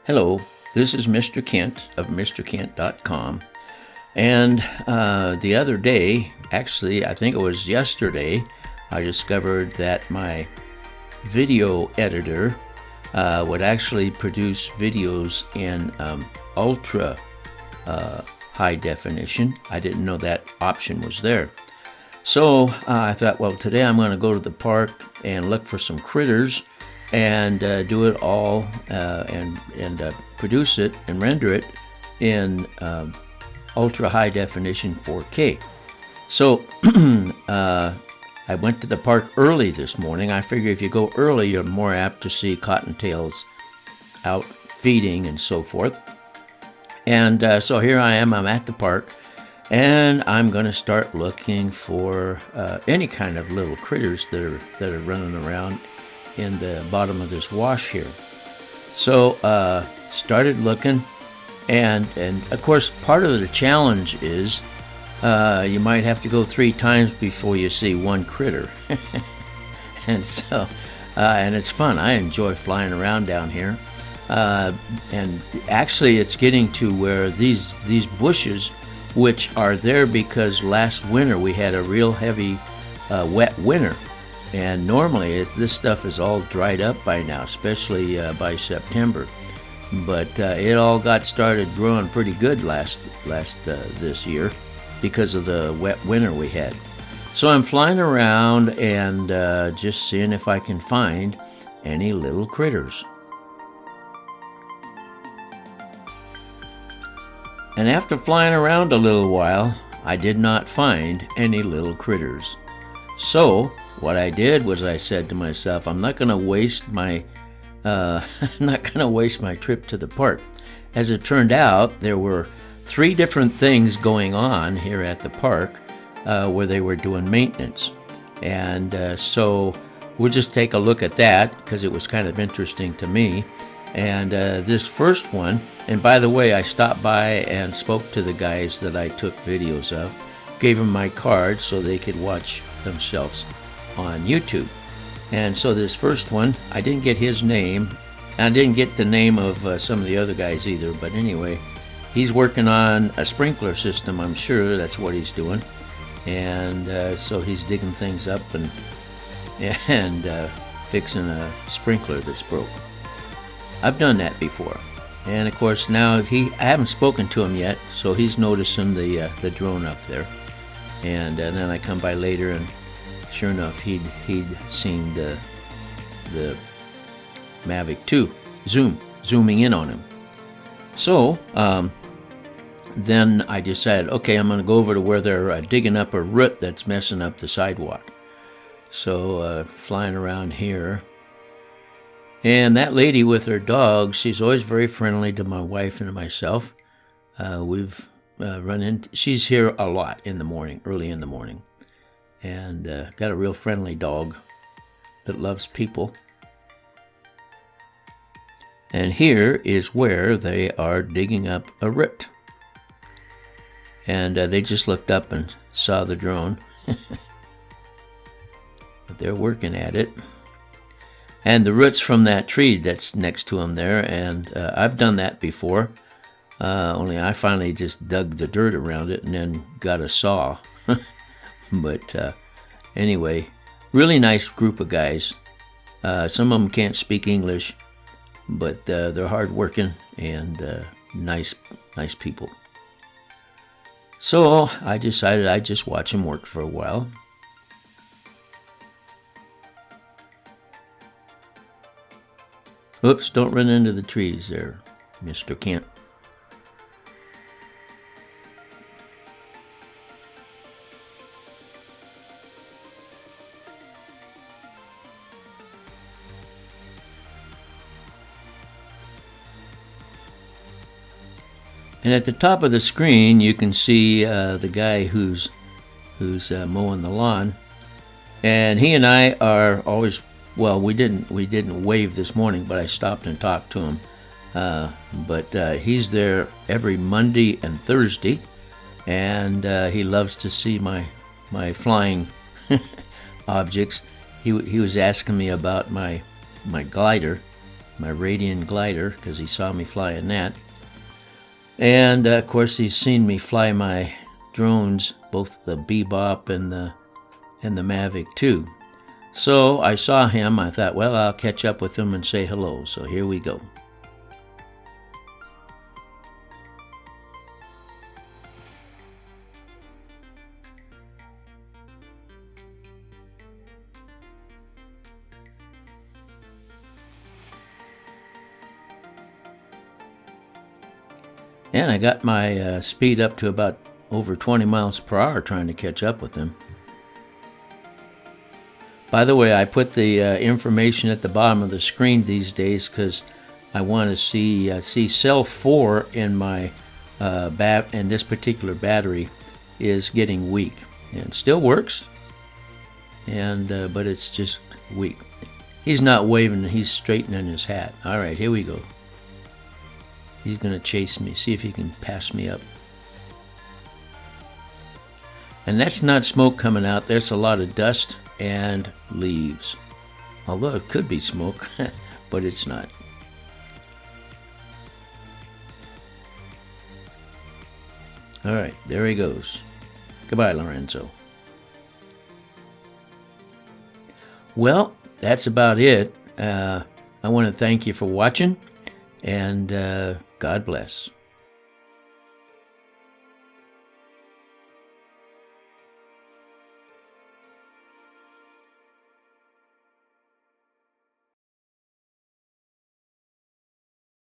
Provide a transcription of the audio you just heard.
Hello, this is Mr. Kent of MrKent.com. And the other day, actually, I think it was yesterday, I discovered that my video editor would actually produce videos in ultra high definition. I didn't know that option was there. So I thought, well, today I'm going to go to the park and look for some critters and do it all and produce it and render it in ultra high definition 4K. So I went to the park early this morning. I figure if you go early, you're more apt to see cottontails out feeding and so forth. And so here I am, I'm at the park, and I'm going to start looking for any kind of little critters that are running around in the bottom of this wash here. So started looking, and of course part of the challenge is you might have to go 3 times before you see one critter. And so and it's fun. I enjoy flying around down here, and actually it's getting to where these bushes, which are there because last winter we had a real heavy wet winter, and normally this stuff is all dried up by now, especially by September. But it all got started growing pretty good last this year because of the wet winter we had. So I'm flying around and just seeing if I can find any little critters. And after flying around a little while, I did not find any little critters. So what I did was I said to myself, I'm not going to waste my trip to the park. As it turned out, there were 3 different things going on here at the park where they were doing maintenance. And so we'll just take a look at that because it was kind of interesting to me. And this first one, and by the way, I stopped by and spoke to the guys that I took videos of, gave them my card so they could watch themselves on YouTube. And so this first one, I didn't get his name. I didn't get the name of some of the other guys either, but anyway, he's working on a sprinkler system, I'm sure that's what he's doing. And so he's digging things up and fixing a sprinkler that's broke. I've done that before. And of course now I haven't spoken to him yet, so he's noticing the drone up there. And then I come by later, and sure enough, he'd seen the Mavic 2 zooming in on him. So then I decided, okay, I'm going to go over to where they're digging up a root that's messing up the sidewalk. So flying around here. And that lady with her dog, she's always very friendly to my wife and to myself. We've run into, she's here a lot in the morning, early in the morning. And got a real friendly dog that loves people. And here is where they are digging up a root. And they just looked up and saw the drone. But they're working at it. And the root's from that tree that's next to them there, and I've done that before. Only I finally just dug the dirt around it and then got a saw. But anyway, really nice group of guys. Some of them can't speak English, but they're hardworking and nice people. So I decided I'd just watch them work for a while. Oops, don't run into the trees there, Mr. Kent. And at the top of the screen, you can see the guy who's mowing the lawn, and he and I are always. Well, we didn't wave this morning, but I stopped and talked to him. But he's there every Monday and Thursday, and he loves to see my flying objects. He was asking me about my glider, my Radian glider, because he saw me flying that. And of course, he's seen me fly my drones, both the Bebop and the Mavic too. So I saw him. I thought, well, I'll catch up with him and say hello. So here we go. And I got my speed up to about over 20 miles per hour trying to catch up with him. By the way, I put the information at the bottom of the screen these days because I want to see cell 4 in my and this particular battery is getting weak. And it still works, and but it's just weak. He's not waving, he's straightening his hat. All right, here we go. He's going to chase me, see if he can pass me up. And that's not smoke coming out. There's a lot of dust and leaves. Although it could be smoke, but it's not. All right, there he goes. Goodbye, Lorenzo. Well, that's about it. I want to thank you for watching, and God bless.